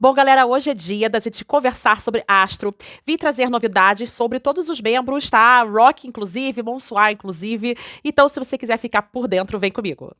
Bom, galera, hoje é dia da gente conversar sobre Astro. Vim trazer novidades sobre todos os membros, tá? Rock, inclusive, Bonsoir, inclusive. Então, se você quiser ficar por dentro, vem comigo.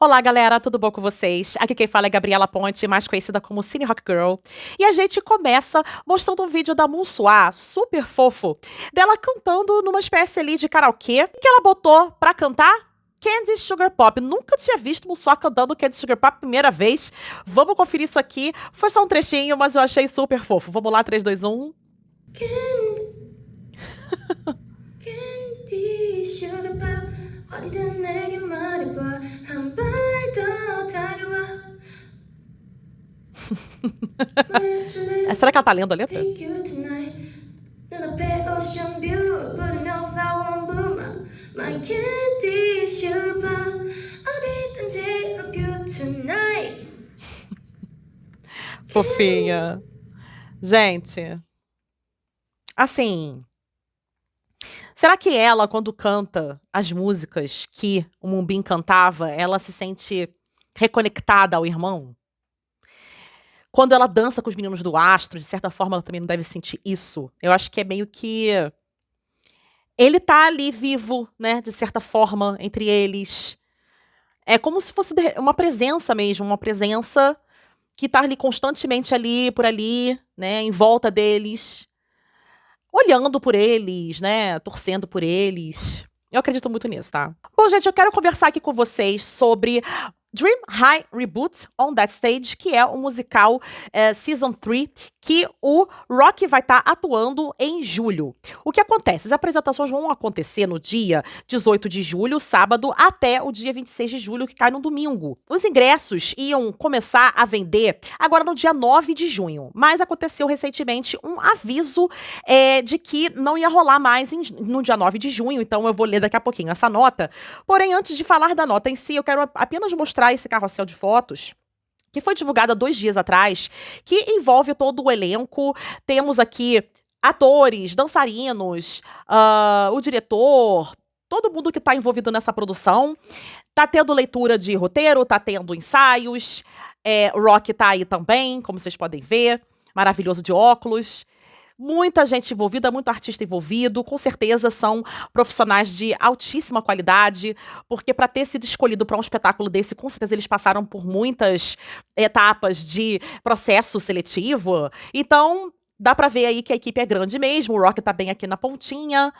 Olá, galera, tudo bom com vocês? Aqui quem fala é Gabriela Ponte, mais conhecida como Cine Rock Girl. E a gente começa mostrando um vídeo da Bonsoir, super fofo, dela cantando numa espécie ali de karaokê, que ela botou pra cantar Candy Sugar Pop. Nunca tinha visto Bonsoir cantando Candy Sugar Pop primeira vez. Vamos conferir isso aqui. Foi só um trechinho, mas eu achei super fofo. Vamos lá, 3, 2, 1. Candy Sugar Pop 어디든 내게 말해봐 한 발 더 다가와. Será que ela tá lendo a letra? Take you tonight. 눈앞에 ocean view but no flower bloom. My candy sugar pop 어디든지 of you tonight. Fofinha. Gente, assim, será que ela, quando canta as músicas que o Moonbin cantava, ela se sente reconectada ao irmão? Quando ela dança com os meninos do Astro, de certa forma, ela também não deve sentir isso. Eu acho que é meio que ele tá ali vivo, né, de certa forma, entre eles. É como se fosse uma presença mesmo, uma presença que tá ali constantemente ali, por ali, né, em volta deles, olhando por eles, né, torcendo por eles. Eu acredito muito nisso, tá? Bom, gente, eu quero conversar aqui com vocês sobre Dream High Reboot on That Stage, que é o musical Season 3, que o Rock vai estar atuando em julho. O que acontece? As apresentações vão acontecer no dia 18 de julho, sábado, até o dia 26 de julho, que cai no domingo. Os ingressos iam começar a vender agora no dia 9 de junho, mas aconteceu recentemente um aviso de que não ia rolar mais no dia 9 de junho, então eu vou ler daqui a pouquinho essa nota. Porém, antes de falar da nota em si, eu quero apenas mostrar esse carrossel de fotos que foi divulgado há 2 dias atrás, que envolve todo o elenco. Temos aqui atores, dançarinos, o diretor, todo mundo que está envolvido nessa produção. Tá tendo leitura de roteiro, tá tendo ensaios, o Rock tá aí também, como vocês podem ver, maravilhoso de óculos. Muita gente envolvida, muito artista envolvido, com certeza são profissionais de altíssima qualidade, porque para ter sido escolhido para um espetáculo desse, com certeza eles passaram por muitas etapas de processo seletivo. Então, dá para ver aí que a equipe é grande mesmo, o Rock tá bem aqui na pontinha.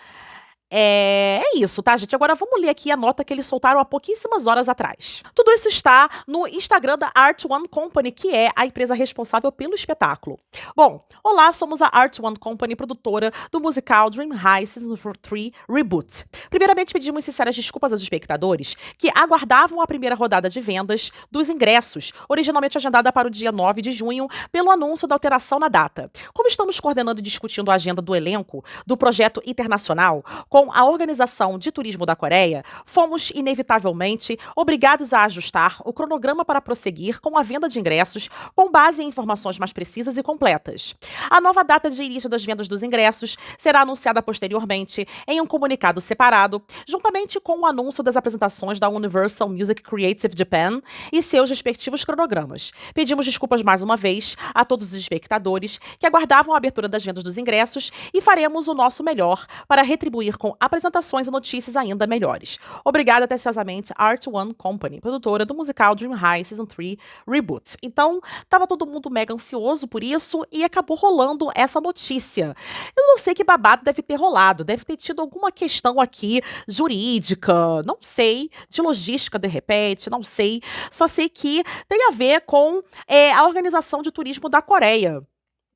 É isso, tá, gente? Agora vamos ler aqui a nota que eles soltaram há pouquíssimas horas atrás. Tudo isso está no Instagram da Art One Company, que é a empresa responsável pelo espetáculo. Bom, olá, somos a Art One Company, produtora do musical Dream High Season 3 Reboot. Primeiramente, pedimos sinceras desculpas aos espectadores que aguardavam a primeira rodada de vendas dos ingressos, originalmente agendada para o dia 9 de junho, pelo anúncio da alteração na data. Como estamos coordenando e discutindo a agenda do elenco do projeto internacional, com a Organização de Turismo da Coreia, fomos inevitavelmente obrigados a ajustar o cronograma para prosseguir com a venda de ingressos com base em informações mais precisas e completas. A nova data de início das vendas dos ingressos será anunciada posteriormente em um comunicado separado, juntamente com o anúncio das apresentações da Universal Music Creative Japan e seus respectivos cronogramas. Pedimos desculpas mais uma vez a todos os espectadores que aguardavam a abertura das vendas dos ingressos e faremos o nosso melhor para retribuir com apresentações e notícias ainda melhores. Obrigada atenciosamente, Art One Company, produtora do musical Dream High Season 3 Reboot. Então, tava todo mundo mega ansioso por isso e acabou rolando essa notícia. Eu não sei que babado deve ter rolado, deve ter tido alguma questão aqui jurídica, não sei, de logística de repente, não sei. Só sei que tem a ver com a Organização de Turismo da Coreia.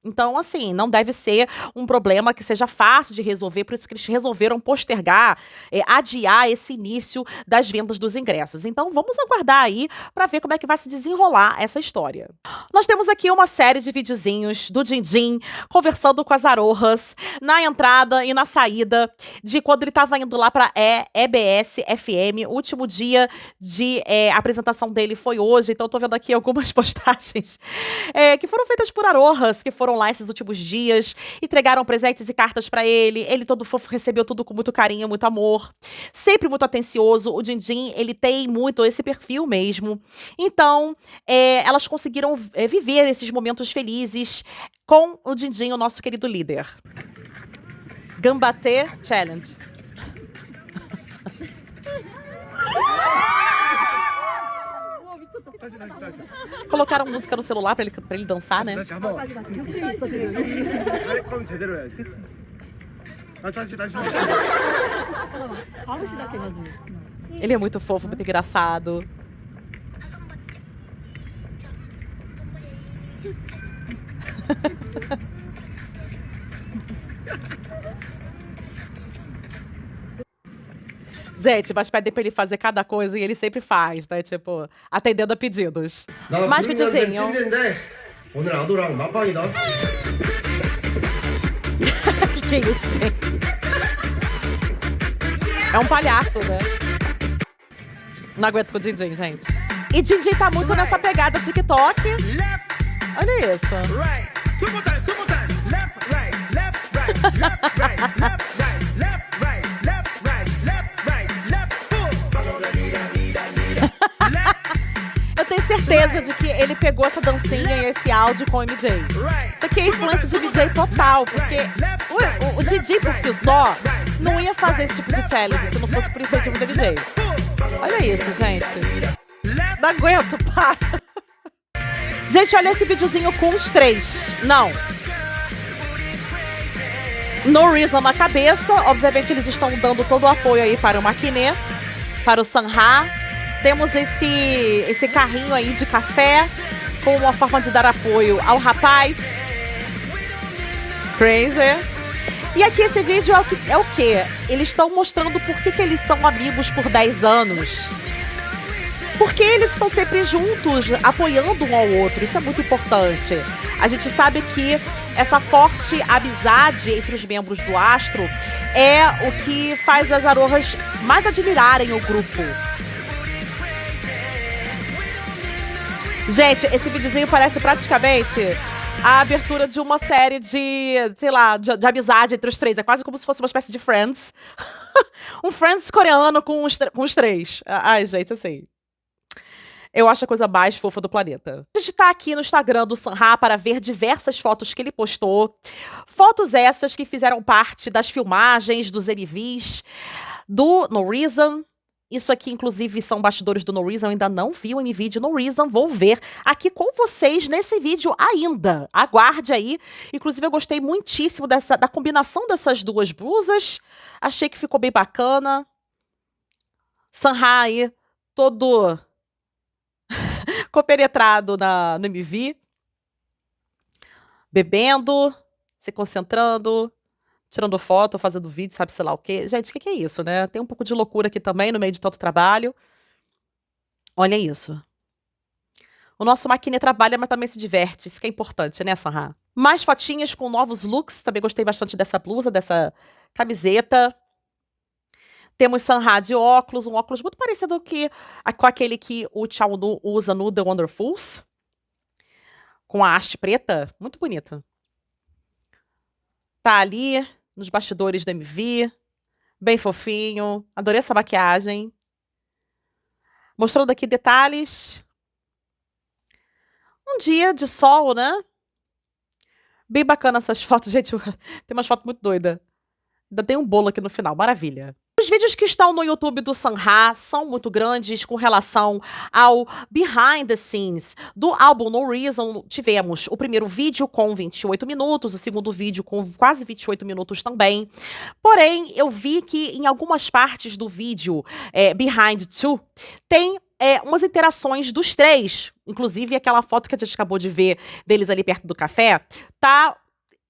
Então, assim, não deve ser um problema que seja fácil de resolver, por isso que eles resolveram postergar, adiar esse início das vendas dos ingressos. Então, vamos aguardar aí para ver como é que vai se desenrolar essa história. Nós temos aqui uma série de videozinhos do Jinjin conversando com as Arohas na entrada e na saída de quando ele estava indo lá para EBS FM. O último dia de apresentação dele foi hoje, então eu tô vendo aqui algumas postagens que foram feitas por Arohas, que foram foram lá esses últimos dias, entregaram presentes e cartas pra ele. Ele todo fofo recebeu tudo com muito carinho, muito amor. Sempre muito atencioso. O Jinjin, ele tem muito esse perfil mesmo. Então, elas conseguiram viver esses momentos felizes com o Jinjin, o nosso querido líder. Gambate Challenge. Colocaram música no celular pra ele dançar, né? Ele é muito fofo, muito engraçado. Gente, mas pede pra ele fazer cada coisa e ele sempre faz, né? Tipo, atendendo a pedidos. Mais videozinho. Que isso, gente? É um palhaço, né? Não aguento com o Jinjin, gente. E Jinjin tá muito nessa pegada TikTok. Olha isso. Eu tenho certeza de que ele pegou essa dancinha e esse áudio com o MJ. Isso aqui é influência de MJ total, porque o DJ por si só não ia fazer esse tipo de challenge se não fosse por incentivo do MJ. Olha isso, gente. Não aguento, para. Gente, olha esse videozinho com os três. Não. No Reason na cabeça. Obviamente eles estão dando todo o apoio aí para o Makine, para o Sanha. Temos esse carrinho aí de café com uma forma de dar apoio ao rapaz. Crazy. E aqui esse vídeo é o quê? Eles estão mostrando por que eles são amigos por 10 anos. Porque eles estão sempre juntos, apoiando um ao outro. Isso é muito importante. A gente sabe que essa forte amizade entre os membros do Astro é o que faz as Arohas mais admirarem o grupo. Gente, esse videozinho parece praticamente a abertura de uma série de, sei lá, de amizade entre os três. É quase como se fosse uma espécie de Friends. Um Friends coreano com os três. Ai, gente, assim... Eu acho a coisa mais fofa do planeta. A gente tá aqui no Instagram do Sanha para ver diversas fotos que ele postou. Fotos essas que fizeram parte das filmagens, dos MVs, do No Reason. Isso aqui, inclusive, são bastidores do No Reason. Eu ainda não vi o MV de No Reason. Vou ver aqui com vocês nesse vídeo ainda. Aguarde aí. Inclusive, eu gostei muitíssimo da combinação dessas duas blusas. Achei que ficou bem bacana. Sanha aí, todo... compenetrado no MV, bebendo, se concentrando, tirando foto, fazendo vídeo, sabe, sei lá o quê. Gente, o que é isso, né? Tem um pouco de loucura aqui também, no meio de tanto trabalho. Olha isso. O nosso Makine trabalha, mas também se diverte. Isso que é importante, né, Sanha? Mais fotinhas com novos looks. Também gostei bastante dessa blusa, dessa camiseta. Temos Sanha de óculos, um óculos muito parecido com aquele que o Chaonu usa no The Wonderfuls. Com a haste preta, muito bonito. Tá ali, nos bastidores do MV, bem fofinho. Adorei essa maquiagem. Mostrando aqui detalhes. Um dia de sol, né? Bem bacana essas fotos, gente. Tem umas fotos muito doidas. Ainda tem um bolo aqui no final, maravilha. Os vídeos que estão no YouTube do Sanha são muito grandes com relação ao behind the scenes do álbum No Reason. Tivemos o primeiro vídeo com 28 minutos, o segundo vídeo com quase 28 minutos também. Porém, eu vi que em algumas partes do vídeo Behind Two tem umas interações dos três. Inclusive, aquela foto que a gente acabou de ver deles ali perto do café, tá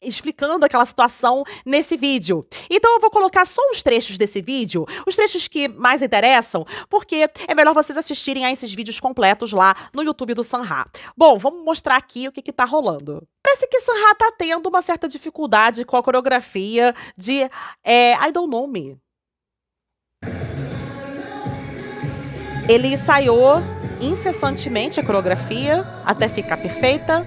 explicando aquela situação nesse vídeo. Então eu vou colocar só os trechos desse vídeo, os trechos que mais interessam, porque é melhor vocês assistirem a esses vídeos completos lá no YouTube do Sanha. Bom, vamos mostrar aqui o que tá rolando. Parece que Sanha tá tendo uma certa dificuldade com a coreografia de I Don't Know Me. Ele ensaiou incessantemente a coreografia até ficar perfeita.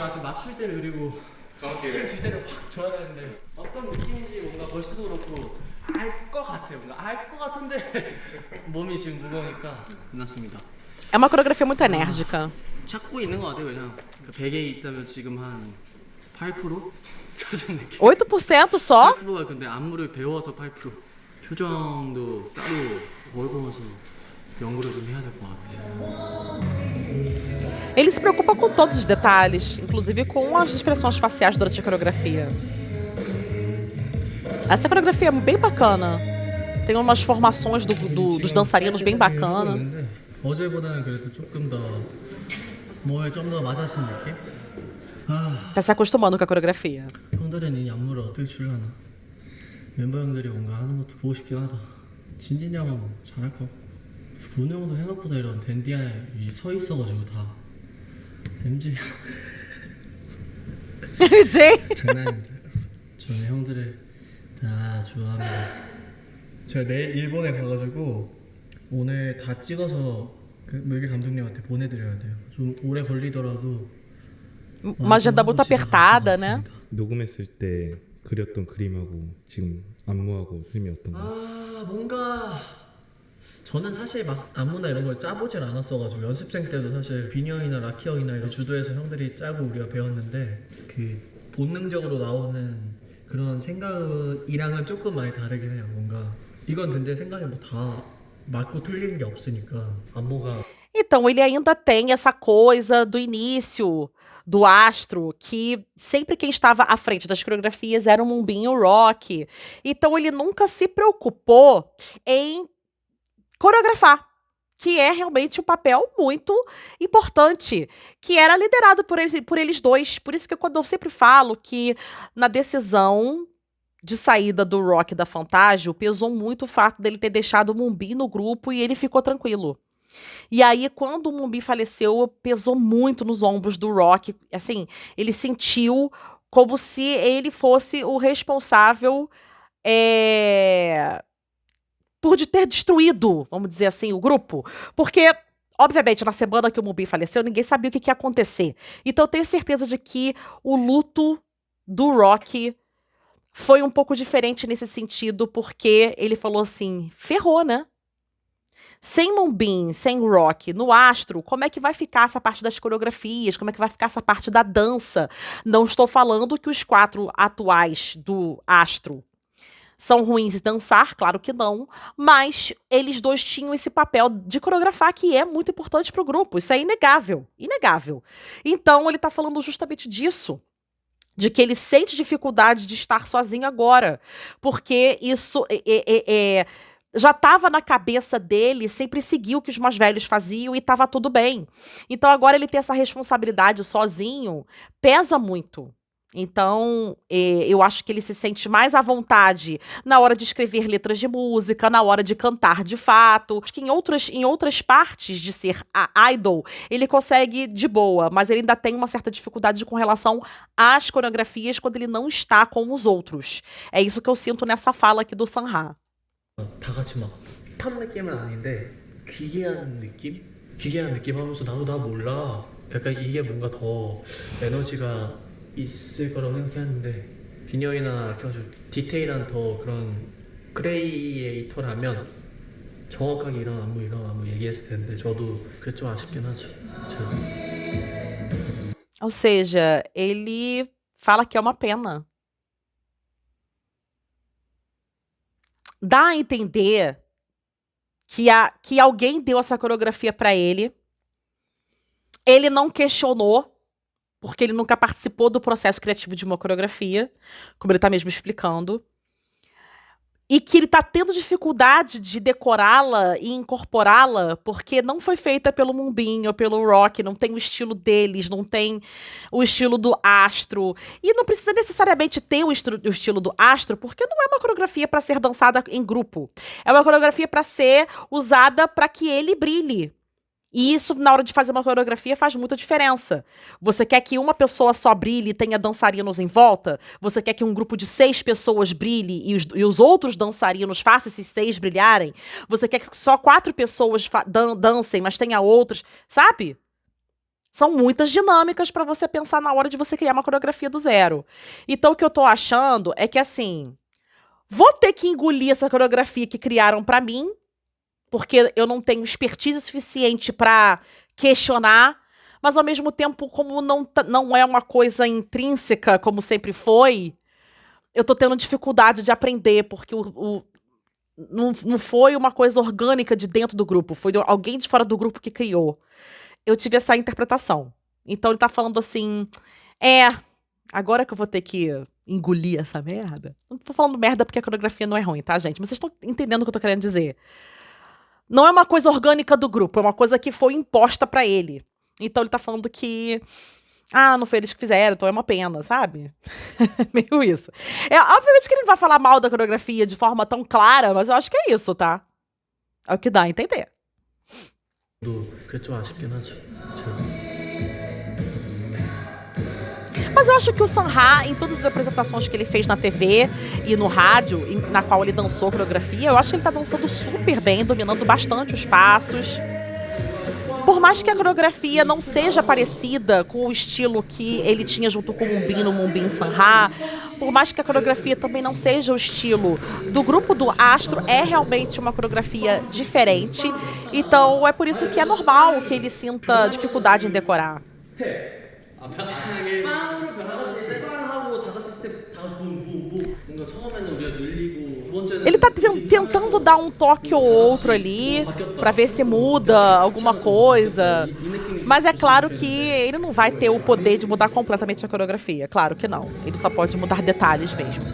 아직 맞출 때를 그리고 정확히 줄 때를 확 줘야 되는데 어떤 느낌인지 뭔가 벌써도 그렇고 알 것 같아요. 뭔가 알 것 같은데 몸이 지금 무거우니까 끝났습니다. É uma coreografia muito enérgica. 찾고 있는 것 같아요. 그냥 그 100에 있다면 지금 한 8% 찾은 느낌. 8% só? 8%가 근데 안무를 배워서 8%. 표정도 따로 뭘 보면서 연구를 좀 해야 될 것 같아요. Ele se preocupa com todos os detalhes, inclusive com as expressões faciais durante a coreografia. Essa coreografia é bem bacana. Tem umas formações dos dançarinos bem bacana. 어제보다는 그래도 조금 더 뭐에 좀 더 맞아진 느낌? 아, Tá se acostumando com a coreografia. 형들은 이 안무를 어떻게 추려나? 멤버 형들이 뭔가 하는 것도 보고 싶긴 하다. 진진이 형은 잘할 것 같고 문우 형도 생각보다 이런 댄디하게 서 있어가지고 다 MJ Jay? 장난입니다. 저는 형들을 다 좋아합니다. 제가 내일 일본에 가가지고 오늘 다 찍어서 그 뮤비 감독님한테 보내드려야 돼요. 좀 오래 걸리더라도 Uma agenda muito apertada, né? 녹음했을 때 그렸던 그림하고 지금 안무하고 흐름이 어떤가요? 아 뭔가 저는 사실 막 안무나 이런 걸 짜보질 않았어가지고 연습생 때도 사실 비니 형이나 라키 형이나 이런 주도해서 형들이 짜고 우리가 배웠는데 그 본능적으로 나오는 그런 생각이랑은 조금 많이 다르긴 해요. 뭔가 이건 근데 생각이 뭐 다 맞고 틀리는 게 없으니까 안무가 Então, ele ainda tem essa coisa do início do astro, que sempre quem estava à frente das coreografias era o Moonbin e o Rock. Então, ele nunca se preocupou em coreografar, que é realmente um papel muito importante, que era liderado por eles dois. Por isso que quando eu sempre falo que na decisão de saída do Rock e da Fantásio, pesou muito o fato dele ter deixado o Moonbin no grupo e ele ficou tranquilo. E aí, quando o Moonbin faleceu, pesou muito nos ombros do Rock. Assim, ele sentiu como se ele fosse o responsável por ter destruído, vamos dizer assim, o grupo. Porque, obviamente, na semana que o Moonbin faleceu, ninguém sabia o que ia acontecer. Então, eu tenho certeza de que o luto do Rock foi um pouco diferente nesse sentido, porque ele falou assim, ferrou, né? Sem Moonbin, sem Rock, no Astro, como é que vai ficar essa parte das coreografias? Como é que vai ficar essa parte da dança? Não estou falando que os 4 atuais do Astro são ruins em dançar, claro que não, mas eles dois tinham esse papel de coreografar que é muito importante para o grupo. Isso é inegável, inegável. Então, ele está falando justamente disso, de que ele sente dificuldade de estar sozinho agora, porque isso já estava na cabeça dele, sempre seguiu o que os mais velhos faziam e estava tudo bem. Então agora ele ter essa responsabilidade sozinho pesa muito. Então eu acho que ele se sente mais à vontade na hora de escrever letras de música, na hora de cantar de fato. Acho que em outras partes de ser a idol, ele consegue de boa, mas ele ainda tem uma certa dificuldade com relação às coreografias quando ele não está com os outros. É isso que eu sinto nessa fala aqui do Sanha. 다 같이 막 힙합 느낌은 아닌데 기괴한 느낌? 기괴한 느낌 하면서 나도 나 몰라 약간 이게 뭔가 더 에너지가 있을 거라고 생각했는데 비니 형이나 좀 디테일한 더 그런 크리에이터라면 정확하게 이런 안무 얘기했을 텐데 저도 그게 좀 아쉽긴 하죠. Ou seja, ele fala que é uma pena. Dá a entender que alguém deu essa coreografia pra ele. Ele não questionou, porque ele nunca participou do processo criativo de uma coreografia, como ele tá mesmo explicando. E que ele tá tendo dificuldade de decorá-la e incorporá-la porque não foi feita pelo Moonbin ou pelo Rock, não tem o estilo deles, não tem o estilo do Astro. E não precisa necessariamente ter o estilo do Astro, porque não é uma coreografia para ser dançada em grupo. É uma coreografia para ser usada para que ele brilhe. E isso, na hora de fazer uma coreografia, faz muita diferença. Você quer que uma pessoa só brilhe e tenha dançarinos em volta? Você quer que um grupo de 6 pessoas brilhe e os outros dançarinos façam esses 6 brilharem? Você quer que só 4 pessoas dancem, mas tenha outros? Sabe? São muitas dinâmicas pra você pensar na hora de você criar uma coreografia do zero. Então, o que eu tô achando é que, assim, vou ter que engolir essa coreografia que criaram pra mim, porque eu não tenho expertise suficiente pra questionar, mas, ao mesmo tempo, como não é uma coisa intrínseca, como sempre foi, eu tô tendo dificuldade de aprender, porque não foi uma coisa orgânica de dentro do grupo, foi alguém de fora do grupo que criou. Eu tive essa interpretação. Então ele tá falando assim, agora que eu vou ter que engolir essa merda. Não tô falando merda porque a coreografia não é ruim, tá, gente? Mas vocês estão entendendo o que eu tô querendo dizer. Não é uma coisa orgânica do grupo, é uma coisa que foi imposta pra ele. Então ele tá falando que não foi eles que fizeram, então é uma pena, sabe? Meio isso. Obviamente que ele não vai falar mal da coreografia de forma tão clara, mas eu acho que é isso, tá? É o que dá a entender. 그게 좀 아쉽긴 하죠. Mas eu acho que o Sanha, em todas as apresentações que ele fez na TV e no rádio, na qual ele dançou coreografia, eu acho que ele tá dançando super bem, dominando bastante os passos. Por mais que a coreografia não seja parecida com o estilo que ele tinha junto com o Moonbin no Moonbin Sanha, por mais que a coreografia também não seja o estilo do grupo do Astro, é realmente uma coreografia diferente. Então é por isso que é normal que ele sinta dificuldade em decorar. 편하게 하고 다 같이 스텝 다 뭔가 처음에는 우리가 늘리고 두 번째는 Ele tá tentando dar um toque ou outro ali pra ver se muda alguma coisa. Mas é claro que ele não vai ter o poder de mudar completamente a coreografia. Claro que não. Ele só pode mudar detalhes mesmo.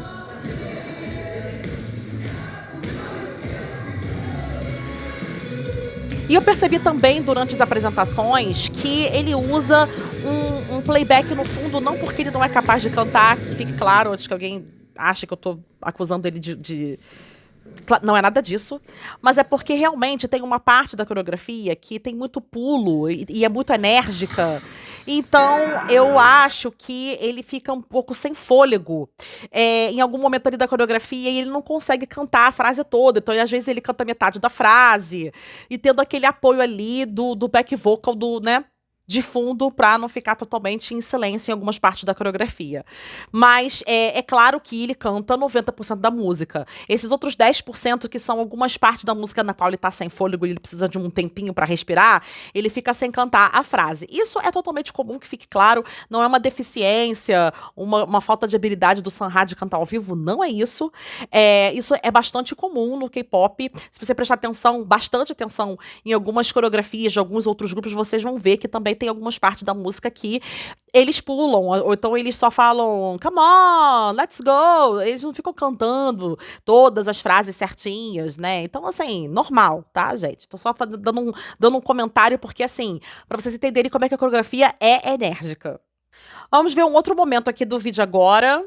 E eu percebi também durante as apresentações que ele usa um playback no fundo, não porque ele não é capaz de cantar, que fique claro, antes que alguém ache que eu tô acusando ele de... Não é nada disso, mas é porque realmente tem uma parte da coreografia que tem muito pulo e é muito enérgica. Então, eu acho que ele fica um pouco sem fôlego em algum momento ali da coreografia e ele não consegue cantar a frase toda. Então, às vezes, ele canta metade da frase e tendo aquele apoio ali do back vocal, né? De fundo pra não ficar totalmente em silêncio em algumas partes da coreografia. Mas é claro que ele canta 90% da música. Esses outros 10% que são algumas partes da música na qual ele tá sem fôlego e ele precisa de um tempinho pra respirar, ele fica sem cantar a frase. Isso é totalmente comum, que fique claro, não é uma deficiência, uma falta de habilidade do Sanha de cantar ao vivo, não é isso. Isso é bastante comum no K-pop. Se você prestar atenção, bastante atenção em algumas coreografias de alguns outros grupos, vocês vão ver que também tem algumas partes da música que eles pulam, ou então eles só falam come on, let's go, eles não ficam cantando todas as frases certinhas, né? Então, assim, normal, tá, gente? Tô só dando um comentário porque, assim, pra vocês entenderem como é que a coreografia é enérgica. Vamos ver um outro momento aqui do vídeo agora.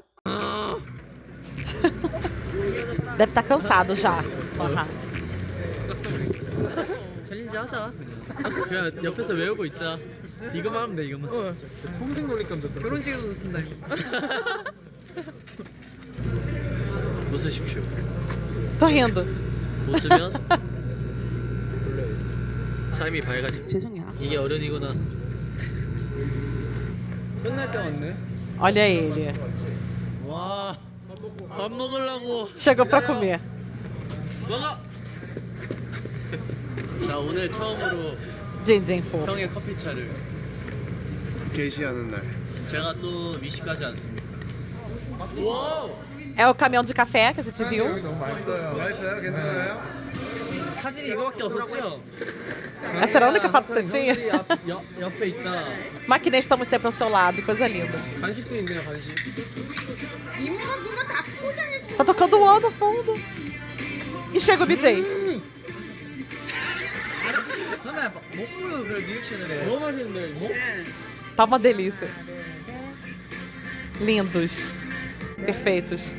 Deve estar cansado já, Sanha. 챌린지 하자. 그냥 옆에서 외우고 있자. 이거만 하면 돼, 이거만. 평생 놀릴 건데 결혼식에서 쓴다 이거. 웃으십시오. Tô rindo. 웃으면 삶이 밝아지. 죄송해요. 이게 어른이구나. 끝날 때 왔네. Olha ele. 와, 밥 먹으려고. Chegou pra comer. 먹어. 자, 오늘 처음으로 Jin fofo. 형의 커피차를 게시하는 날. 제가 또 미식하지 않습니까? 와우! É o caminhão de café que a gente viu. 맛있어요? 괜찮아요? 사진이 이거밖에 없었죠? Essa era a única foto que você tinha? 옆에 있다. Maquinês, estamos sempre ao seu lado, coisa linda. 간식도 있네요, 간식. Tá tocando o no fundo. E chega o DJ. 하나 못 보여서 그래 리액션을 해. 너무 맛있는데 이거? Tá uma delícia. Lindos. Perfeitos.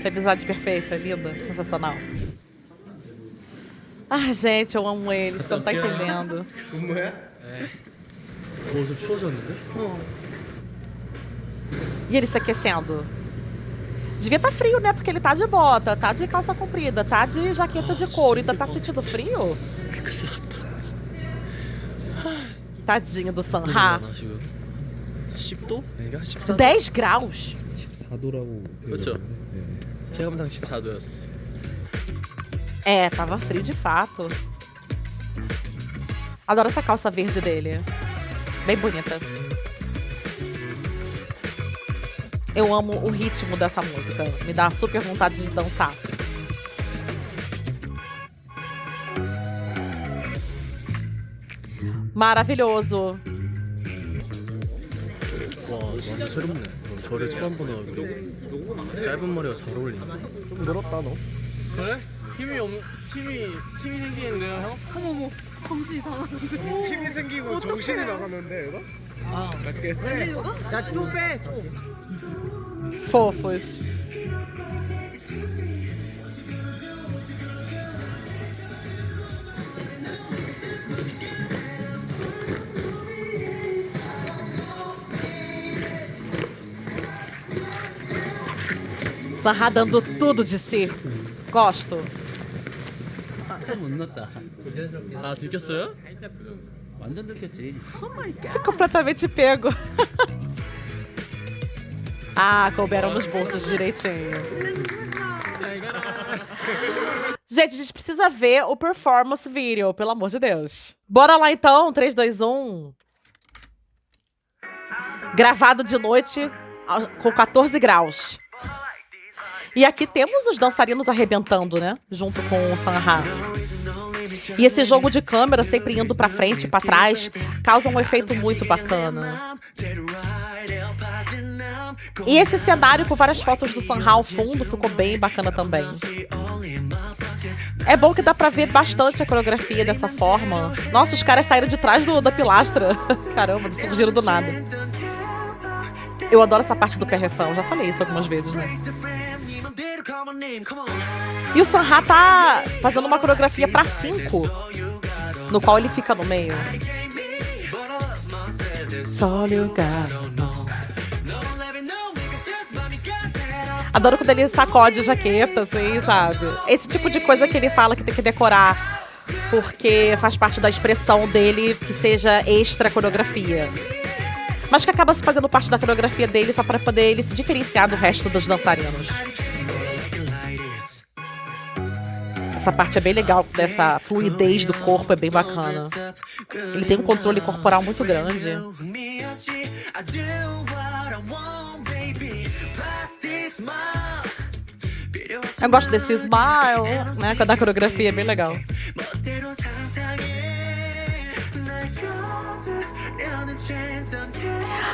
Que amizade perfeita, linda, sensacional. Ai, gente, eu amo eles, você não tá entendendo. 근무해? 좀 추워졌는데? E ele se aquecendo? Devia tá frio, né? Porque ele tá de bota, tá de calça comprida, tá de jaqueta de couro. Ainda tá sentindo frio? Tadinho do Sanha. 나 지금 10도? 아닌가? 14도? 10 graus? 14도라고 그렇죠. 네. 체감상 14도였어. É, tava frio de fato. Adoro essa calça verde dele. Bem bonita. Eu amo o ritmo dessa música. Me dá super vontade de dançar. Maravilhoso. 와, 완전 새롭네. 저를 처음 보는 얼굴이고 짧은 머리가 잘 어울리네. 좀 늘었다 너. 그래? 힘이 생기는데요, 형? 어머머. 힘이 생기고 정신이 나가는데 이거? 아, 맞게. Fofos. Sanha dando tudo de si. Gosto. 못 넣었다. 아, 들켰어요? 완전 들켰지. Fui completamente pego. Ah, couberam nos bolsos direitinho. Gente, a gente precisa ver o performance video, pelo amor de Deus. Bora lá então, 3, 2, 1. Gravado de noite com 14 graus. E aqui temos os dançarinos arrebentando, né? Junto com o Sanha. E esse jogo de câmera sempre indo pra frente e pra trás causa um efeito muito bacana. E esse cenário com várias fotos do Sanha ao fundo ficou bem bacana também. É bom que dá pra ver bastante a coreografia dessa forma. Nossa, os caras saíram de trás da pilastra. Caramba, surgiram do nada. Eu adoro essa parte do pé-refrão, já falei isso algumas vezes, né? E o Sanha tá fazendo uma coreografia pra 5, no qual ele fica no meio. Adoro quando ele sacode a jaqueta, assim, sabe? Esse tipo de coisa que ele fala que tem que decorar, porque faz parte da expressão dele que seja extra coreografia. Mas que acaba se fazendo parte da coreografia dele só pra poder ele se diferenciar do resto dos dançarinos. Essa parte é bem legal, dessa fluidez do corpo, é bem bacana. Ele tem um controle corporal muito grande. Eu gosto desse smile, né? Da coreografia, é bem legal.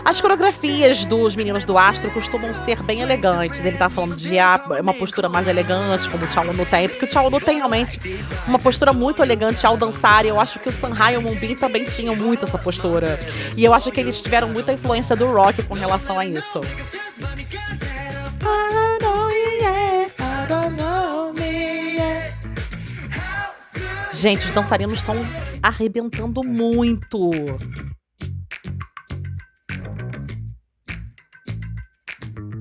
As coreografias dos meninos do Astro costumam ser bem elegantes. Ele tá falando de uma postura mais elegante, como o Chaunu tem, porque o Chaunu tem realmente uma postura muito elegante ao dançar, e eu acho que o Sanha e o Moonbin também tinham muito essa postura. E eu acho que eles tiveram muita influência do rock com relação a isso. Gente, os dançarinos estão arrebentando muito.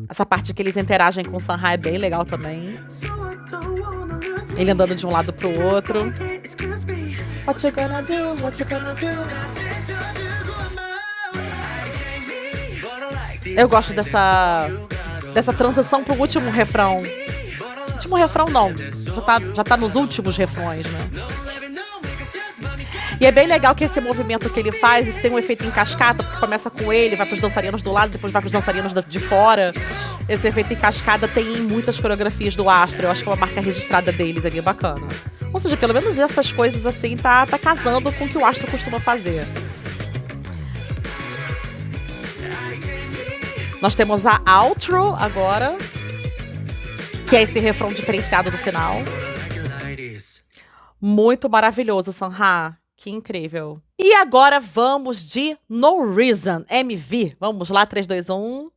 Essa parte que eles interagem com o Sanha é bem legal também. Ele andando de um lado pro outro. What you gonna do? What you gonna do? Eu gosto dessa transição pro último refrão. Último refrão não. Já tá nos últimos refrões, né? E é bem legal que esse movimento que ele faz tem um efeito em cascata, porque começa com ele, vai pros dançarinos do lado, depois vai pros dançarinos de fora. Esse efeito em cascada tem em muitas coreografias do Astro. Eu acho que é uma marca registrada deles, é bem bacana. Ou seja, pelo menos essas coisas assim tá casando com o que o Astro costuma fazer. Nós temos a outro agora, que é esse refrão diferenciado do final. Muito maravilhoso, Sanha. Que incrível. E agora vamos de No Reason, MV. Vamos lá, 3, 2, 1.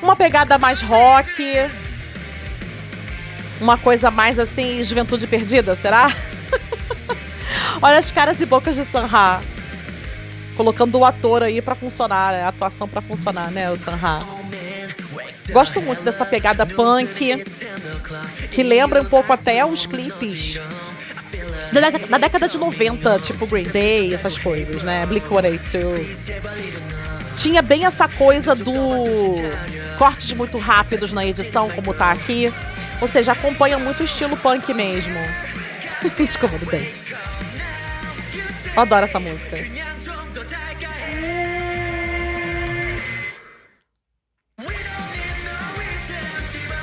Uma pegada mais rock. Uma coisa mais assim, juventude perdida, será? Olha as caras e bocas de Sanha. Colocando o ator aí pra funcionar, a atuação pra funcionar, né, o Sanha. Gosto muito dessa pegada punk, que lembra um pouco até os clipes da década de 90, tipo Green Day, essas coisas, né? Blink-182. Tinha bem essa coisa do cortes muito rápidos na edição, como tá aqui. Ou seja, acompanha muito o estilo punk mesmo. Escova do dente. Eu adoro essa música.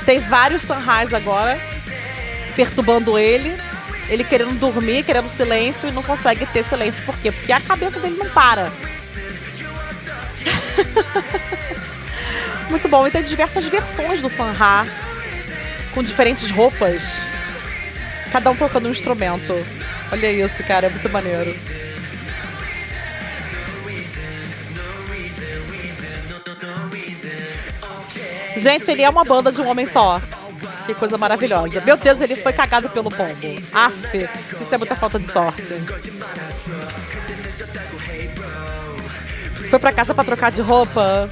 Tem vários Sunrise agora perturbando ele. Ele querendo dormir, querendo silêncio e não consegue ter silêncio. Por quê? Porque a cabeça dele não para. Muito bom. E tem diversas versões do Sun-Ha com diferentes roupas. Cada um tocando um instrumento. Olha isso, cara. É muito maneiro. Gente, ele é uma banda de um homem só. Que coisa maravilhosa. Meu Deus, ele foi cagado pelo pombo. Aff, isso é muita falta de sorte. Foi pra casa pra trocar de roupa.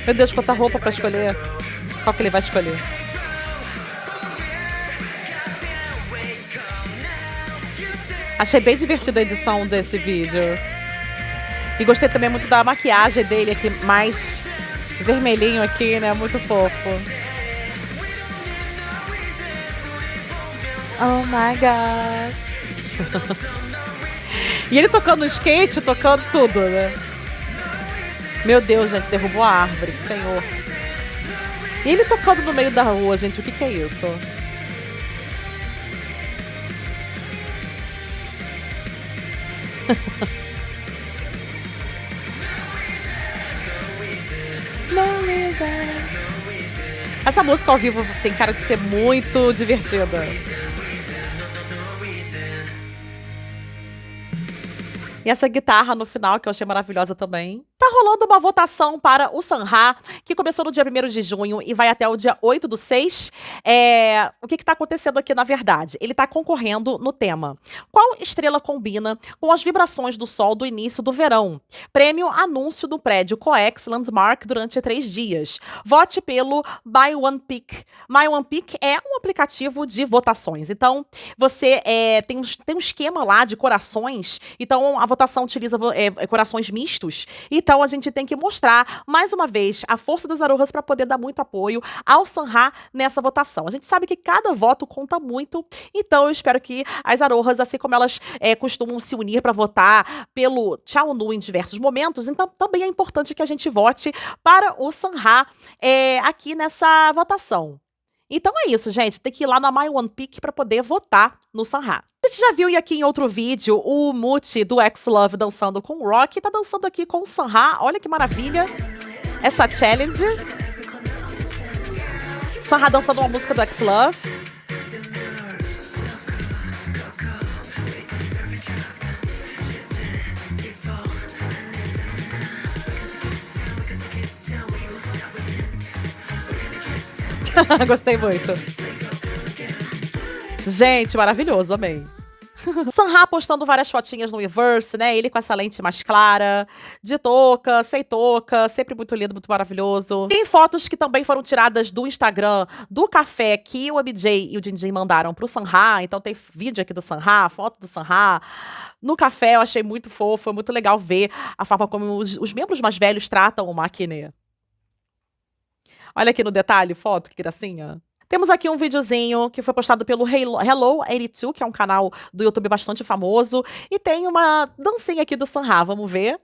Meu Deus, quanta roupa pra escolher. Qual que ele vai escolher? Achei bem divertida a edição desse vídeo. E gostei também muito da maquiagem dele aqui, mais vermelhinho aqui, né? Muito fofo. Oh my God. E ele tocando skate, tocando tudo, né? Meu Deus, gente, derrubou a árvore, que senhor. E ele tocando no meio da rua, gente, o que é isso? Essa música ao vivo tem cara de ser muito divertida. E essa guitarra no final, que eu achei maravilhosa também. Tá rolando uma votação para o Sun-Ha, que começou no dia 1º de junho e vai até o dia 8/6. O que tá acontecendo aqui, na verdade? Ele tá concorrendo no tema: qual estrela combina com as vibrações do sol do início do verão? Prêmio anúncio do prédio Coex Landmark durante 3 dias. Vote pelo My One Pick. My One Pick é um aplicativo de votações. Então, você tem um esquema lá de corações. Então, a votação utiliza corações mistos. Então, a gente tem que mostrar, mais uma vez, a força das Arohas para poder dar muito apoio ao Sun-Ha nessa votação. A gente sabe que cada voto conta muito, então eu espero que as Arohas, assim como elas costumam se unir para votar pelo Chaonu em diversos momentos, então também é importante que a gente vote para o Sun-Ha aqui nessa votação. Então é isso, gente. Tem que ir lá na My One Pick para poder votar no Sun-Ha. A gente já viu aqui em outro vídeo o Muti do X-Love dançando com o Rock. Tá dançando aqui com o Sun-Ha. Olha que maravilha. Essa challenge. Sun-Ha dançando uma música do X-Love. Gostei muito. Gente, maravilhoso, amei. Sun-Ha postando várias fotinhas no Weverse, né? Ele com essa lente mais clara, de touca, sem touca, sempre muito lindo, muito maravilhoso. Tem fotos que também foram tiradas do Instagram, do café que o MJ e o Jinjin mandaram pro Sun-Ha. Então tem vídeo aqui do Sun-Ha, foto do Sun-Ha. No café eu achei muito fofo, foi muito legal ver a forma como os membros mais velhos tratam o Makine. Olha aqui no detalhe, foto, que gracinha. Temos aqui um videozinho que foi postado pelo Hello82, que é um canal do YouTube bastante famoso. E tem uma dancinha aqui do Sun-Ha, vamos ver.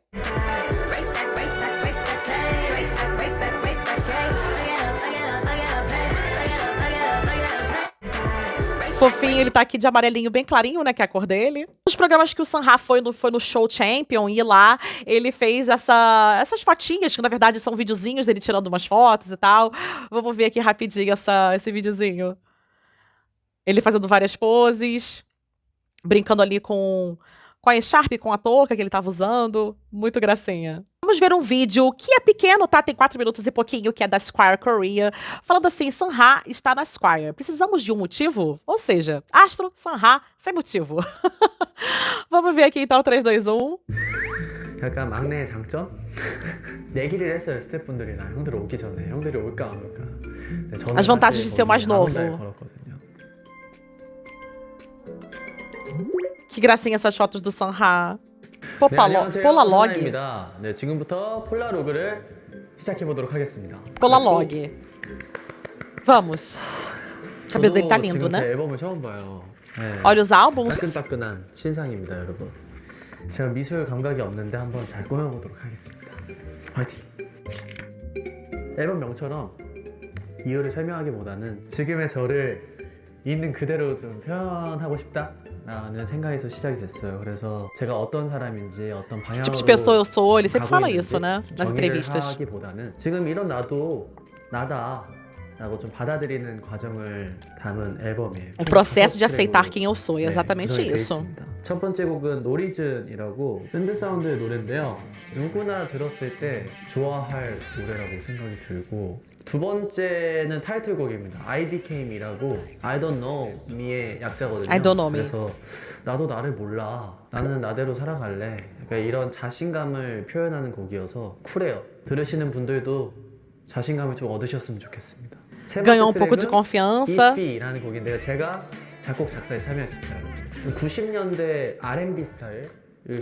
Fofinho, ele tá aqui de amarelinho bem clarinho, né, que é a cor dele. Os programas que o Sun-Ha foi no Show Champion, e lá ele fez essas fotinhas, que na verdade são videozinhos dele tirando umas fotos e tal. Vamos ver aqui rapidinho esse videozinho. Ele fazendo várias poses, brincando ali com a echarpe, com a touca que ele tava usando. Muito gracinha. Vamos ver um vídeo que é pequeno, tá? Tem 4 minutos e pouquinho, que é da Squire Korea. Falando assim, Sun-Ha está na Squire. Precisamos de um motivo? Ou seja, Astro, Sun-Ha, sem motivo. Vamos ver aqui então, 3, 2, 1. 약간 막내의 장점? 내기를 했어요 스태프분들이랑 형들 오기 전에 형들이 올까 안 올까. 근데 저는 As vantagens 사실 de ser o mais 거기에 아무 novo. 날 걸었거든요. Que gracinha essas fotos do Sanha. 네, 안녕하세요. Polalog. 상하입니다. 네, 지금부터 폴라로그를 시작해 보도록 하겠습니다. Polalog. Vamos. O cabelo dele tá lindo, 지금 제 né? 앨범을 처음 봐요. 네. Olha os álbuns. 따끈따끈한 신상입니다, 여러분. 제가 미술 감각이 없는데 한번 잘 꾸며보도록 하겠습니다. 화이팅! 앨범 명처럼 이유를 설명하기보다는 지금의 저를 있는 그대로 좀 표현하고 싶다라는 생각에서 시작이 됐어요. 그래서 제가 어떤 사람인지 어떤 방향으로 Tipo de pessoa eu sou, ele sempre 가고 fala 있는지 isso, né? Nas 정의를 entrevistas. 하기보다는 지금 이런 나도 나다 라고 좀 받아들이는 과정을 담은 앨범이에요. O processo de 총 aceitar 트랙으로 quem eu sou, é exatamente 구성이 되어 isso. 있습니다. 첫 번째 곡은 노리즌이라고 밴드 사운드의 노래인데요. 누구나 들었을 때 좋아할 노래라고 생각이 들고, 두 번째는 타이틀곡입니다. I Became이라고 I Don't Know Me의 약자거든요. I Don't Know Me. 그래서 나도 나를 몰라, 나는 나대로 살아갈래, 그러니까 이런 자신감을 표현하는 곡이어서 쿨해요. 들으시는 분들도 자신감을 좀 얻으셨으면 좋겠습니다. 세 번째 Ganhou um pouco de 트랙은 confiança. If이라는 곡인데요. 제가 작곡 작사에 참여했습니다. 90년대 R&B 스타일을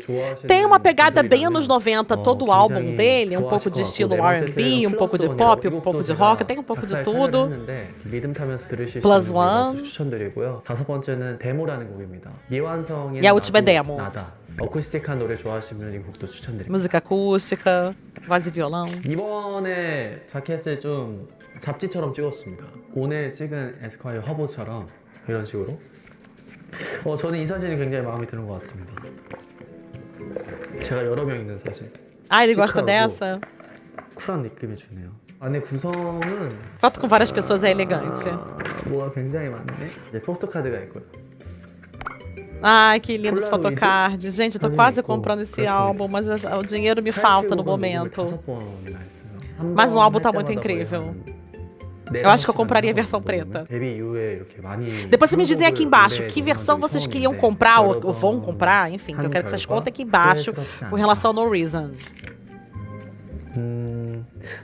좋아하시는 Tem uma pegada bem 분들이라면 anos 90, todo o álbum 굉장히 dele, um pouco 좋아하실 de 것 estilo 같고, 네 번째 R&B, um pouco de 트랙은 pop, um 플러스 pouco de 원이라고 rock, tem um pouco de 작사에 tudo. 참여를 했는데 리듬 타면서 들으실 수 Plus 있는 곡이라서 One. 추천드리고요. 다섯 번째는 데모라는 곡입니다. 미완성인 E a última é 나도 Demo. 나다. 어쿠스틱한 노래 좋아하시면 이 곡도 추천드립니다. Música acústica, voz e violão. 이번에 자켓을 좀 잡지처럼 찍었습니다. 오늘 찍은 에스콰이어 화보처럼 이런 식으로. 저는 이 사진이 굉장히 마음에 드는 것 같습니다. 제가 여러 명 있는 사진. Ah, ele gosta 시크하고 dessa? 쿨한 느낌이 주네요. 안에 구성은 Foto com várias pessoas é elegante. 뭐가 굉장히 많네. 이제 포토카드가 있고요. Ai, que lindos Polaroid. photocards. Gente, eu tô Fazem quase com- comprando esse com essa- álbum, mas o dinheiro me falta no 타이틀곡은 momento. 녹음을 5번이나 했어요. 한 Mas o 번 álbum 할 tá muito 때마다 incrível. 거의 Eu acho que eu 한 compraria a 시간 versão 녹음을 preta. 데뷔 이후에 이렇게 많이 Depois vocês me dizem aqui embaixo 한국을 que 노래 versão 녹음한 vocês 적이 queriam 처음인데 comprar ou 여러 vão 번 comprar, enfim, que eu 한 quero que vocês 결과 contem aqui embaixo 후회스럽지 com 않다. relação ao No Reasons.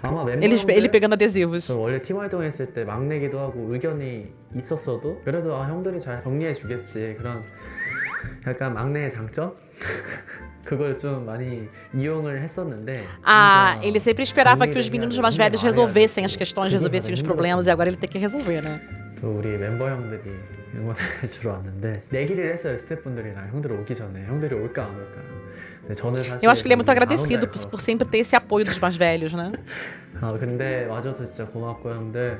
아마 Ele 멤버들 pegando adesivos. 저 원래 팀 활동했을 때 막내기도 하고 의견이 있었어도 그래도 형들이 잘 정리해 주겠지, 그런 약간 막내의 장점? 그걸 좀 많이 이용을 했었는데 Ah, 혼자 ele sempre esperava que os 정리를 meninos 해야 mais 돼. velhos 혼자 resolvessem as 알아야 돼. questões, 그게 resolvessem os 가장 problemas e agora ele tem que resolver, né? 또 우리 멤버 형들이 응원해 주러 왔는데 내기를 했어요 스태프분들이랑 형들 오기 전에 형들이 올까 안 올까. 근데 저는 사실 Eu acho que ele é muito 안 agradecido 온다 해서. por sempre ter esse apoio dos mais velhos, né? 근데 와줘서 진짜 고맙고 형들.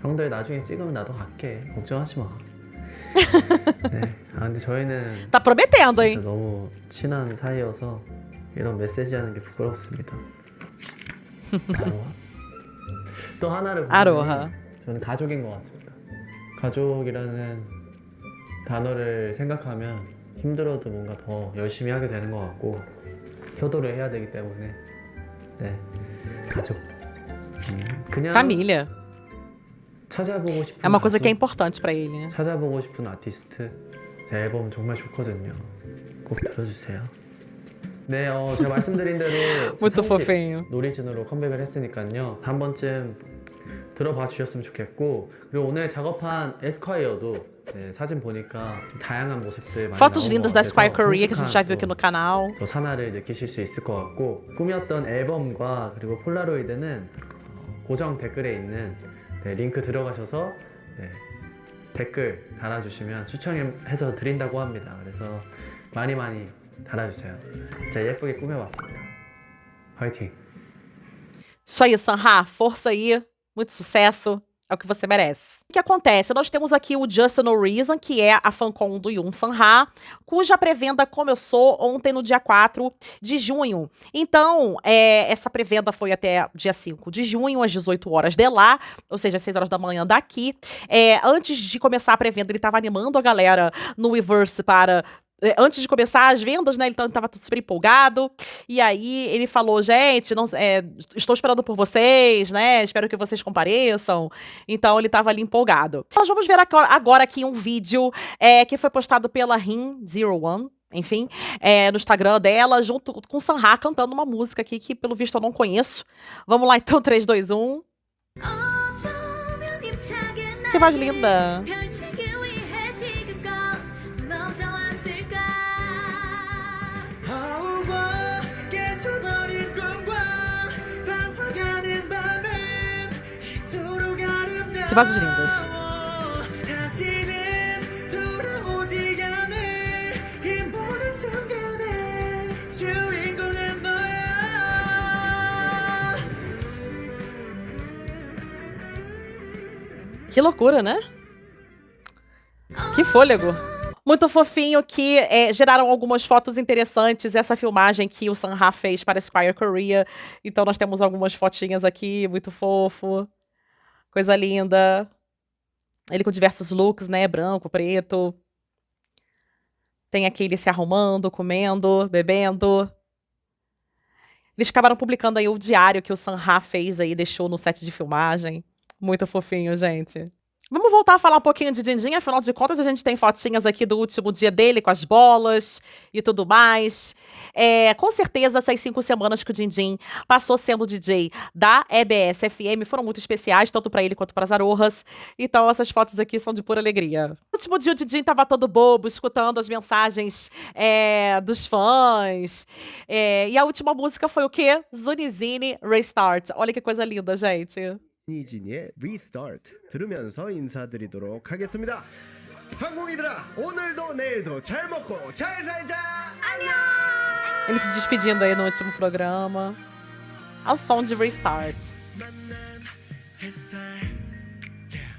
형들 나중에 찍으면 나도 갈게, 걱정하지 마. 네. 근데 저희는 Tá prometendo, 진짜 hein? 너무 친한 사이여서 이런 메시지 하는 게 부끄럽습니다. 아로하. 또 하나를 보면 아로하. 저는 가족인 것 같습니다. 가족이라는 단어를 생각하면 힘들어도 뭔가 더 열심히 하게 되는 것 같고 효도를 해야 되기 때문에 네, 가족. 그냥 Família. 찾아보고 싶은 É uma coisa que é 가수, importante pra ele, né? 찾아보고 싶은 아티스트, 제 앨범 정말 좋거든요. 꼭 들어주세요. 네, 제가 말씀드린 대로 Muito 30 fofinho. 노리진으로 컴백을 했으니까요. 한 번쯤 들어봐 주셨으면 좋겠고, 그리고 오늘 작업한 에스콰이어도 네, 사진 보니까 좀 다양한 모습들 많이 Fotos 나온 lindas 것 da 같아서 Squire Korea que a gente já viu 성숙한 aqui no canal. 또 산화를 느끼실 수 있을 것 같고, 꾸몄던 앨범과 그리고 폴라로이드는 고정 댓글에 있는 링크 들어가셔서 댓글 달아주시면 추천해서 드린다고 합니다. 그래서 많이 달아주세요. 제가 예쁘게 꾸며봤습니다. 화이팅! Isso aí, Sanha. Força aí. Muito sucesso. É o que você merece. O que acontece? Nós temos aqui o Just No Reason, que é a fancon do Yoon Sanha, cuja pré-venda começou ontem, no dia 4 de junho. Então, essa pré-venda foi até dia 5 de junho, às 18 horas de lá, ou seja, às 6 horas da manhã daqui. Antes de começar a pré-venda, ele estava animando a galera no Weverse para... Antes de começar as vendas, né? Ele tava super empolgado. E aí ele falou, gente, estou esperando por vocês, né? Espero que vocês compareçam. Então ele tava ali empolgado. Nós vamos ver agora aqui um vídeo que foi postado pela Rin01, enfim, no Instagram dela, junto com o Sanha cantando uma música aqui que, pelo visto, eu não conheço. Vamos lá, então, 3, 2, 1. Que voz linda. Que vozes lindas. Que loucura, né? Que fôlego. Muito fofinho que geraram algumas fotos interessantes. Essa filmagem que o Sanha fez para Aspire Korea. Então nós temos algumas fotinhas aqui, muito fofo. Coisa linda. Ele com diversos looks, né? Branco, preto. Tem aqui ele se arrumando, comendo, bebendo. Eles acabaram publicando aí o diário que o Sanha fez aí, deixou no set de filmagem. Muito fofinho, gente. Vamos voltar a falar um pouquinho de Jinjin, afinal de contas a gente tem fotinhas aqui do último dia dele com as bolas e tudo mais. Com certeza essas 5 semanas que o Jinjin passou sendo DJ da EBS FM foram muito especiais, tanto para ele quanto para as Arohas. Então essas fotos aqui são de pura alegria. No último dia o Jinjin tava todo bobo, escutando as mensagens dos fãs. E a última música foi o quê? Zunizine Restart. Olha que coisa linda, gente. 니진이의 Restart 들으면서 인사드리도록 하겠습니다. 한국이들아 오늘도 내일도 잘 먹고 잘 살자. 안녕. Ele se despedindo aí no último programa. Ao som de Restart.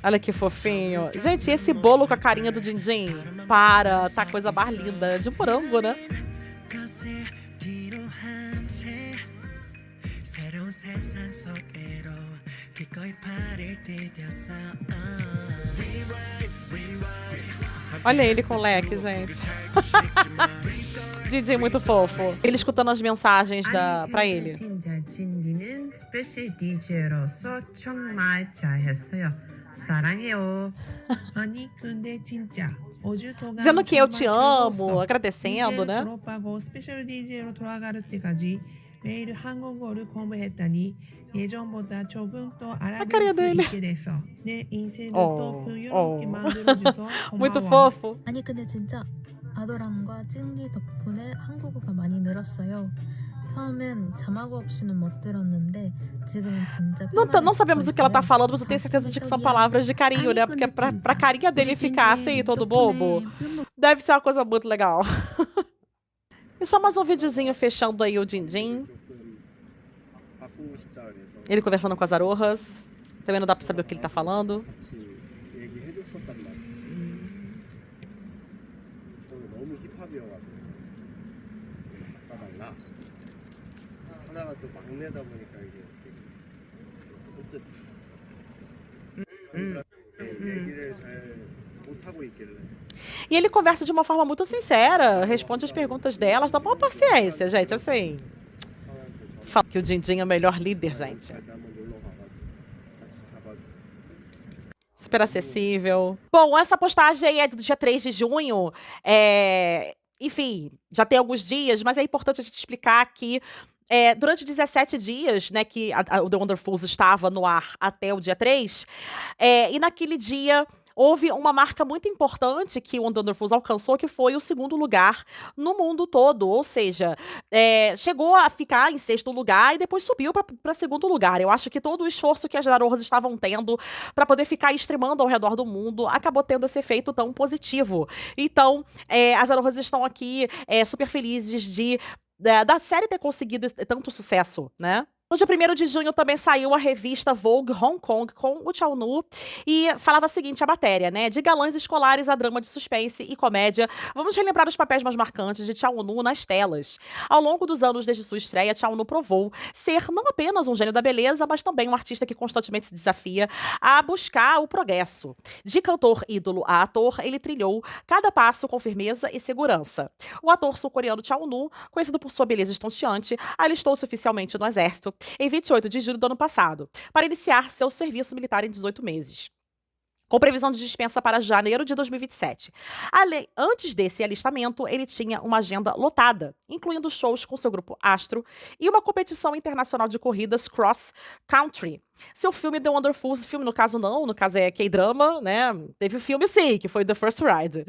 Olha que fofinho. Gente, e esse bolo com a carinha do Jinjin? Tá a coisa mais linda. De morango, né? Olha ele com o leque, gente. DJ muito fofo. Ele escutando as mensagens pra ele. 진디는 스페셜 DJ로서 정말 잘했어요. 사랑해요. 아니 근데 진짜 어제 동안 Dizendo que eu te 정말 amo, 즐거웠어. agradecendo, 이제 né? 졸업하고 스페셜 DJ로 돌아갈 때까지 매일 한국어를 공부했다니 예전보다 조금 더 알아볼 수 dele. 있게 돼서 내 인생을 어, 또 풍요롭게 어. 만들어줘서 Muito 고마워. fofo. 아니 근데 진짜 아도랑과 찐디 덕분에 한국어가 많이 늘었어요. 처음엔 자막 없이는 못 들었는데 지금은 진짜 Não sabemos o que ela tá falando, mas eu tenho certeza de que são palavras de carinho, né? Porque pra carinha dele ficar assim, todo bobo, deve ser uma coisa muito legal. E só mais um videozinho fechando aí o Jinjin. 바꾸고 싶다 그래서 Ele conversando com as Arohas. Também não dá pra saber o que ele tá falando. 같이 얘기해줬었단 말이야. 오늘 너무 힙합이어가지고 바꿔달라. 사나가 또 막내다 보니까 이게 얘기를 잘 못하고 있길래 E ele conversa de uma forma muito sincera, responde as perguntas delas, dá boa paciência, gente, assim. Fala que o Jinjin é o melhor líder, gente. 한번 놀러 가가지고 같이 잡아주고. Super acessível. Bom, essa postagem aí é do dia 3 de junho. Enfim, já tem alguns dias, mas é importante a gente explicar que durante 17 dias, né, que o The Wonderfuls estava no ar até o dia 3, e naquele dia houve uma marca muito importante que o The Wonderfuls alcançou, que foi o 2º lugar no mundo todo. Ou seja, chegou a ficar em 6º lugar e depois subiu para 2º lugar. Eu acho que todo o esforço que as Arohas estavam tendo para poder ficar streamando ao redor do mundo acabou tendo esse efeito tão positivo. Então, as Arohas estão aqui super felizes da série ter conseguido tanto sucesso, né? No dia 1º de junho também saiu a revista Vogue Hong Kong com o Chaonu e falava o seguinte, a matéria, né? De galãs escolares a drama de suspense e comédia, vamos relembrar os papéis mais marcantes de Chaonu nas telas. Ao longo dos anos desde sua estreia, Chaonu provou ser não apenas um gênio da beleza, mas também um artista que constantemente se desafia a buscar o progresso. De cantor ídolo a ator, ele trilhou cada passo com firmeza e segurança. O ator sul-coreano Chaonu, conhecido por sua beleza estonteante, alistou-se oficialmente no exército em 28 de julho do ano passado, para iniciar seu serviço militar em 18 meses. com previsão de dispensa para janeiro de 2027. Antes desse alistamento, ele tinha uma agenda lotada, incluindo shows com seu grupo Astro e uma competição internacional de corridas cross-country. Seu filme The Wonderfuls, filme no caso não, no caso é K-drama, né? Teve o filme sim, que foi The First Ride.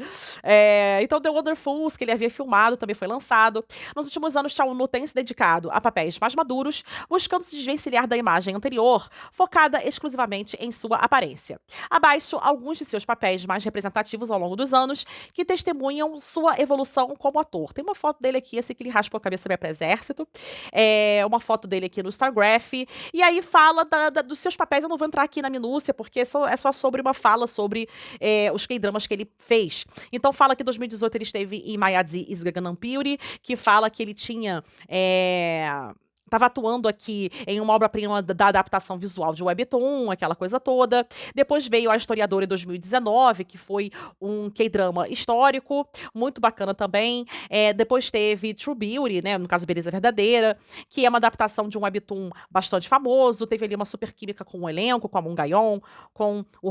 Então The Wonderfuls, que ele havia filmado, também foi lançado. Nos últimos anos, Chao Nu tem se dedicado a papéis mais maduros, buscando se desvencilhar da imagem anterior, focada exclusivamente em sua aparência. Abaixo, alguns de seus papéis mais representativos ao longo dos anos, que testemunham sua evolução como ator. Tem uma foto dele aqui, assim que ele raspou a cabeça e vai para o exército. Uma foto dele aqui no Stargraph. E aí fala dos seus papéis, eu não vou entrar aqui na minúcia, porque é só sobre uma fala sobre os K-dramas que ele fez. Então fala que em 2018 ele esteve em Mayadi is Gangnam Beauty, que fala que ele tinha... Estava atuando aqui em uma obra-prima da adaptação visual de Webtoon, aquela coisa toda. Depois veio A Historiadora em 2019, que foi um K-drama histórico, muito bacana também. Depois teve True Beauty, né, no caso Beleza Verdadeira, que é uma adaptação de um Webtoon bastante famoso. Teve ali uma super química com o elenco, com a Moon Ga-yeon, com o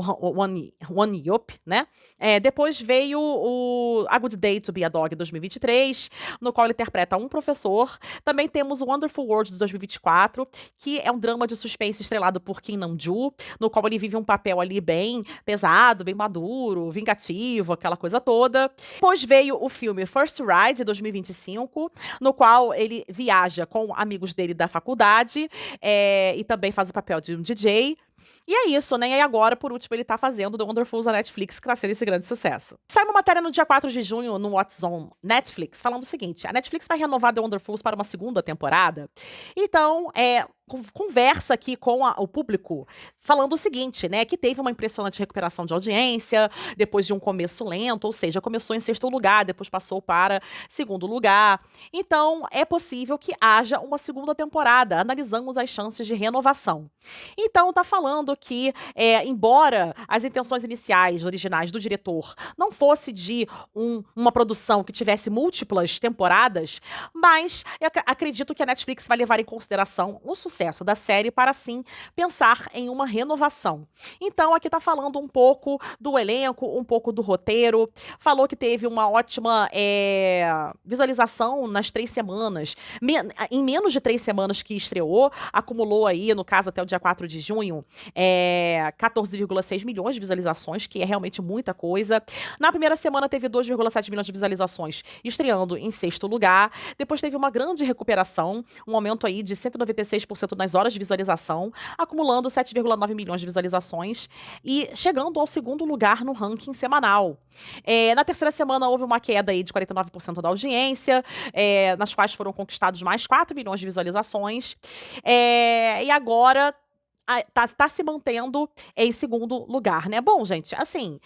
Won Yup, né? Depois veio o A Good Day to Be a Dog em 2023, no qual ele interpreta um professor. Também temos o Wonderful World de 2024, que é um drama de suspense estrelado por Kim Nam-joo, no qual ele vive um papel ali bem pesado, bem maduro, vingativo, aquela coisa toda. Depois veio o filme First Ride, de 2025, no qual ele viaja com amigos dele da faculdade e também faz o papel de um DJ. E é isso, né? E agora, por último, ele tá fazendo The Wonderfuls na Netflix, que tá sendo esse grande sucesso. Sai uma matéria no dia 4 de junho no What's On Netflix, falando o seguinte: a Netflix vai renovar The Wonderfuls para uma segunda temporada. Então, conversa aqui com o público, falando o seguinte, né? Que teve uma impressionante recuperação de audiência, depois de um começo lento, ou seja, começou em 6º lugar, depois passou para 2º lugar. Então, é possível que haja uma segunda temporada. Analisamos as chances de renovação. Então, tá falando que, embora as intenções iniciais, originais do diretor, não fosse de uma produção que tivesse múltiplas temporadas, mas eu acredito que a Netflix vai levar em consideração o sucesso da série para, sim, pensar em uma renovação. Então, aqui tá falando um pouco do elenco, um pouco do roteiro, falou que teve uma ótima visualização nas 3 semanas, em menos de 3 semanas que estreou, acumulou aí, no caso, até o dia 4 de junho, 14,6 milhões de visualizações, que é realmente muita coisa. Na primeira semana teve 2,7 milhões de visualizações, estreando em 6º lugar. Depois teve uma grande recuperação, um aumento aí de 196% nas horas de visualização, acumulando 7,9 milhões de visualizações e chegando ao 2º lugar no ranking semanal. Na terceira semana houve uma queda aí de 49% da audiência, nas quais foram conquistados mais 4 milhões de visualizações. E agora tá se mantendo em 2º lugar, né? Bom, gente, assim,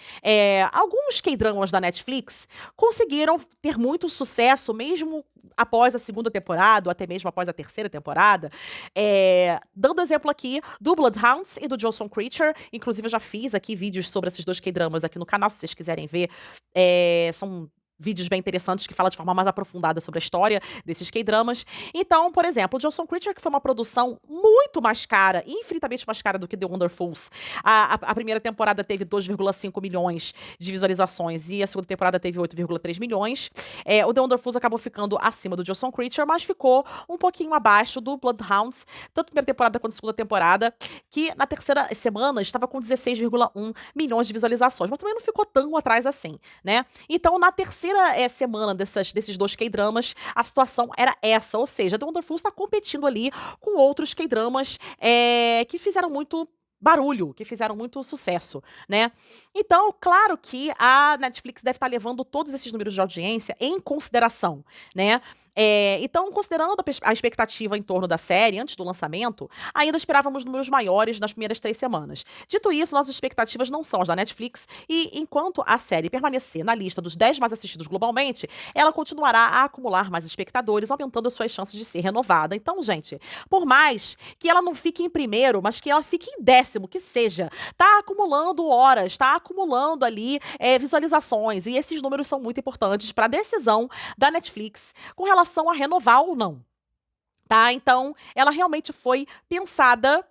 alguns K-dramas da Netflix conseguiram ter muito sucesso, mesmo após a 2ª temporada, ou até mesmo após a 3ª temporada. Dando exemplo aqui do Bloodhounds e do Joseon Creature. Inclusive, eu já fiz aqui vídeos sobre esses 2 K-dramas aqui no canal, se vocês quiserem ver. São vídeos bem interessantes que falam de forma mais aprofundada sobre a história desses K-dramas. Então, por exemplo, o Joseon Creature, que foi uma produção muito mais cara, infinitamente mais cara do que The Wonderfuls. A primeira temporada teve 2,5 milhões de visualizações e a segunda temporada teve 8,3 milhões. O The Wonderfuls acabou ficando acima do Joseon Creature, mas ficou um pouquinho abaixo do Bloodhounds, tanto a primeira temporada quanto a segunda temporada, que na terceira semana estava com 16,1 milhões de visualizações, mas também não ficou tão atrás assim, né? Então, na terceira semana desses 2 K-dramas, a situação era essa, ou seja, The Wonderfuls está competindo ali com outros K-dramas que fizeram muito barulho, que fizeram muito sucesso, né? Então, claro que a Netflix deve estar levando todos esses números de audiência em consideração, né? Então, considerando a expectativa em torno da série, antes do lançamento, ainda esperávamos números maiores nas primeiras 3 semanas. Dito isso, nossas expectativas não são as da Netflix e, enquanto a série permanecer na lista dos 10 mais assistidos globalmente, ela continuará a acumular mais espectadores, aumentando as suas chances de ser renovada. Então, gente, por mais que ela não fique em primeiro, mas que ela fique em 10º, que seja, tá acumulando horas, tá acumulando ali visualizações, e esses números são muito importantes para a decisão da Netflix com relação a renovar ou não, tá? Então, ela realmente foi pensada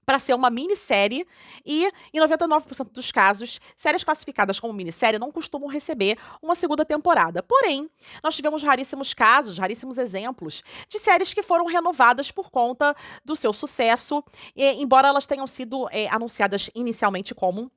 para ser uma minissérie e, em 99% dos casos, séries classificadas como minissérie não costumam receber uma segunda temporada. Porém, nós tivemos raríssimos casos, raríssimos exemplos de séries que foram renovadas por conta do seu sucesso, embora elas tenham sido anunciadas inicialmente como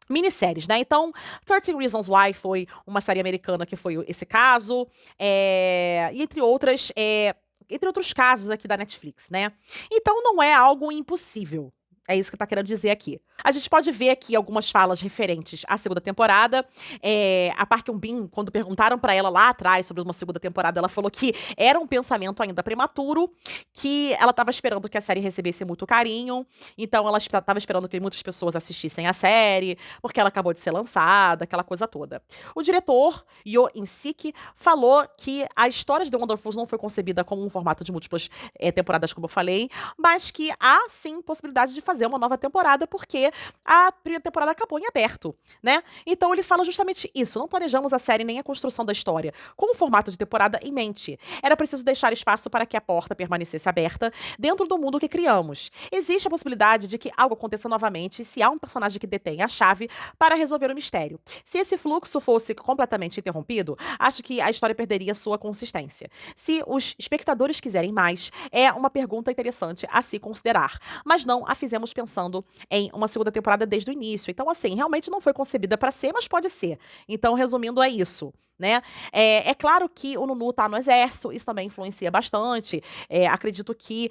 minisséries, né? Então, 13 Reasons Why foi uma série americana que foi esse caso, e entre outros casos aqui da Netflix, né? Então não é algo impossível. É isso que tá querendo dizer aqui. A gente pode ver aqui algumas falas referentes à segunda temporada. A Park Eun-bin, quando perguntaram pra ela lá atrás sobre uma segunda temporada, ela falou que era um pensamento ainda prematuro, que ela tava esperando que a série recebesse muito carinho, então ela tava esperando que muitas pessoas assistissem a série, porque ela acabou de ser lançada, aquela coisa toda. O diretor, Yo In-sik, falou que a história de The Wonderfuls não foi concebida como um formato de múltiplas temporadas, como eu falei, mas que há sim possibilidade de fazer uma nova temporada, porque a primeira temporada acabou em aberto, né? Então ele fala justamente isso. Não planejamos a série nem a construção da história com o formato de temporada em mente. Era preciso deixar espaço para que a porta permanecesse aberta dentro do mundo que criamos. Existe a possibilidade de que algo aconteça novamente se há um personagem que detém a chave para resolver o mistério. Se esse fluxo fosse completamente interrompido, acho que a história perderia sua consistência. Se os espectadores quiserem mais, é uma pergunta interessante a se considerar. Mas não a fizemos pensando em uma segunda temporada desde o início. Então, assim, realmente não foi concebida para ser, mas pode ser. Então, resumindo, é isso. Né? É claro que o Nunu tá no exército, isso também influencia bastante. Acredito que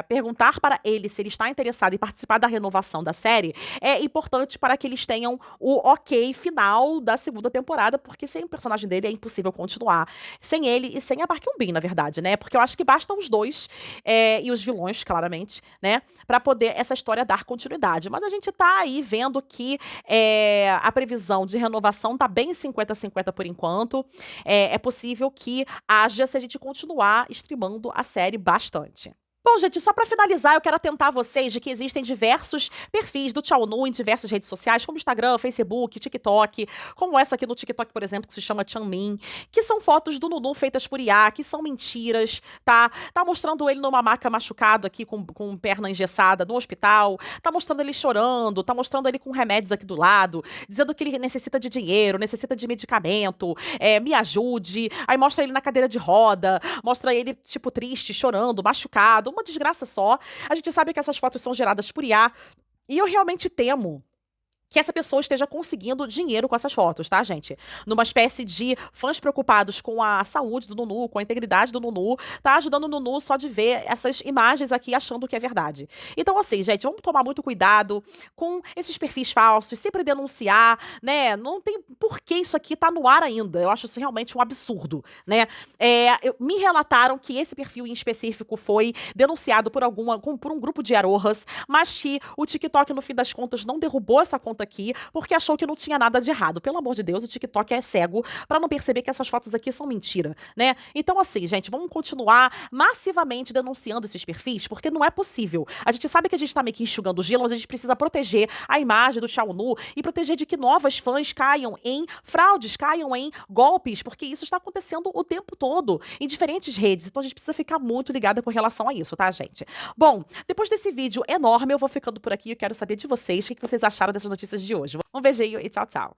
perguntar para ele se ele está interessado em participar da renovação da série é importante para que eles tenham o ok final da segunda temporada, porque sem o personagem dele é impossível continuar. Sem ele e sem a Park Eun-bin, na verdade, né? Porque eu acho que bastam os dois e os vilões, claramente, né? Para poder essa história dar continuidade. Mas a gente tá aí vendo que a previsão de renovação tá bem 50-50 por enquanto. É possível que haja se a gente continuar streamando a série bastante. Bom, gente, só pra finalizar, eu quero atentar vocês de que existem diversos perfis do Chao Nu em diversas redes sociais, como Instagram, Facebook, TikTok, como essa aqui no TikTok, por exemplo, que se chama Chanmin, que são fotos do Nunu feitas por IA, que são mentiras, tá? Tá mostrando ele numa maca machucado aqui, com perna engessada, no hospital, tá mostrando ele chorando, tá mostrando ele com remédios aqui do lado, dizendo que ele necessita de dinheiro, necessita de medicamento, me ajude, aí mostra ele na cadeira de roda, mostra ele, tipo, triste, chorando, machucado, uma desgraça só. A gente sabe que essas fotos são geradas por IA e eu realmente temo que essa pessoa esteja conseguindo dinheiro com essas fotos, tá, gente? Numa espécie de fãs preocupados com a saúde do Nunu, com a integridade do Nunu, tá ajudando o Nunu só de ver essas imagens aqui achando que é verdade. Então, assim, gente, vamos tomar muito cuidado com esses perfis falsos, sempre denunciar, né? Não tem por que isso aqui tá no ar ainda. Eu acho isso realmente um absurdo, né? Me relataram que esse perfil em específico foi denunciado por um grupo de arohas, mas que o TikTok, no fim das contas, não derrubou essa conta aqui, porque achou que não tinha nada de errado. Pelo amor de Deus, o TikTok é cego pra não perceber que essas fotos aqui são mentira, né? Então, assim, gente, vamos continuar massivamente denunciando esses perfis, porque não é possível. A gente sabe que a gente tá meio que enxugando o gelo, mas a gente precisa proteger a imagem do Chao Nu e proteger de que novas fãs caiam em fraudes, caiam em golpes, porque isso está acontecendo o tempo todo, em diferentes redes. Então, a gente precisa ficar muito ligada com relação a isso, tá, gente? Bom, depois desse vídeo enorme, eu vou ficando por aqui. Eu quero saber de vocês, o que vocês acharam dessas notícias de hoje. Um beijinho e tchau, tchau.